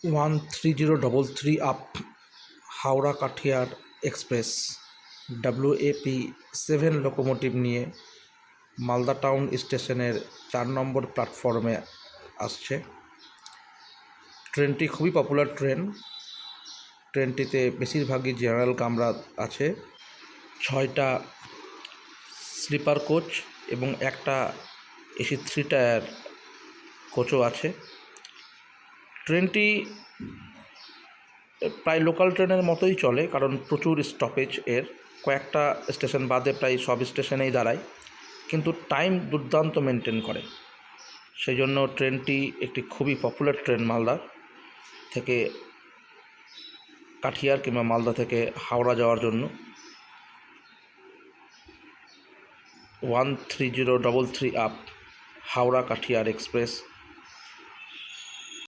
13033 up Howrah Katihar express WAP-7 locomotive নিয়ে Malda town স্টেশনের 4 নম্বর প্ল্যাটফর্মে আসছে। ট্রেনটি খুবই পপুলার ট্রেনটিতে বেশিরভাগই জেনারেল কামরা আছে, 6টা স্লিপার কোচ এবং একটা AC 3 টায়ার কোচও আছে। ট্রেনটি প্রায় লোকাল ট্রেনের মতোই চলে, কারণ প্রচুর স্টপেজ এর, কয়েকটা স্টেশন বাদে প্রায় সব স্টেশনেই দাঁড়ায়, কিন্তু টাইম দুর্দান্ত মেনটেন করে। সেই জন্য ট্রেনটি একটি খুবই পপুলার ট্রেন মালদা থেকে কাঠিয়ার কিংবা মালদা থেকে হাওড়া যাওয়ার জন্য। 13033 আপ হাওড়া কাঠিয়ার এক্সপ্রেস